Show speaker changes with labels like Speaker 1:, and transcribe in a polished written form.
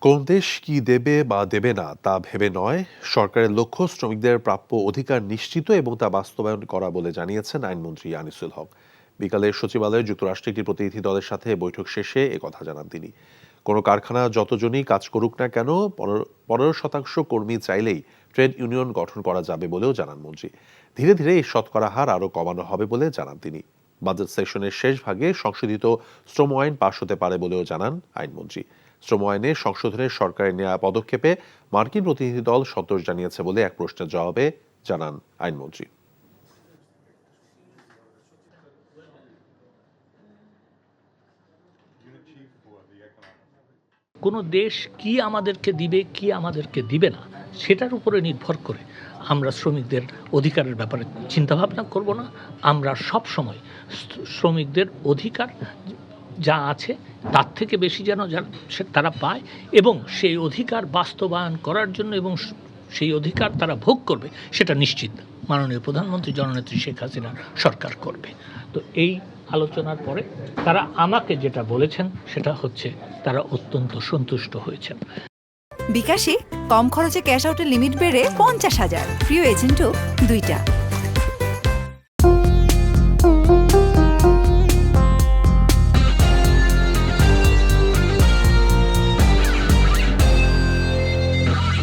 Speaker 1: কোন দেশ কি দেবে বা দেবে না তা ভেবে নয়, সরকারের লক্ষ্য শ্রমিকদের প্রাপ্য অধিকার নিশ্চিত এবং তা বাস্তবায়ন করা বলে জানিয়েছেন আইনমন্ত্রী আনিসুল হক। বিকালে সচিবালয়ে যুক্তরাষ্ট্রের একটি প্রতিনিধি দলের সাথে বৈঠক শেষে একথা জানান তিনি। কোনো কারখানা যতজনই কাজ করুক না কেন, 15% কর্মী চাইলেই ট্রেড ইউনিয়ন গঠন করা যাবে বলেও জানান মন্ত্রী। ধীরে ধীরে এই শতকরা হার আরও কমানো হবে বলে জানান তিনি। বাজেট সেশনের শেষ ভাগে সংশোধিত শ্রম আইন পাশ হতে পারে বলেও জানান আইনমন্ত্রী। শ্রম আইনে সংশোধনের সরকারের নেওয়া পদক্ষেপে মার্কিন প্রতিনিধি দল সন্তোষ জানিয়েছে বলে এক প্রশ্নের জবাবে জানান আইনমন্ত্রী।
Speaker 2: কোনো দেশ কি আমাদেরকে দিবে কি আমাদেরকে দিবে না সেটার উপরে নির্ভর করে আমরা শ্রমিকদের অধিকারের ব্যাপারে চিন্তাভাবনা করব না। আমরা সব সময় শ্রমিকদের অধিকার যা আছে তার থেকে বেশি যেন তারা পায় এবং সেই অধিকার বাস্তবায়ন করার জন্য এবং সেই অধিকার তারা ভোগ করবে সেটা নিশ্চিত মাননীয় প্রধানমন্ত্রী জননেত্রী শেখ হাসিনার সরকার করবে। তো এই আলোচনার পরে তারা আমাকে যেটা বলেছেন সেটা হচ্ছে তারা অত্যন্ত সন্তুষ্ট হয়েছেন।
Speaker 3: বিকাশে কম খরচে ক্যাশ আউটের লিমিট বেড়ে 50,000, প্রিয় এজেন্টও 2টা।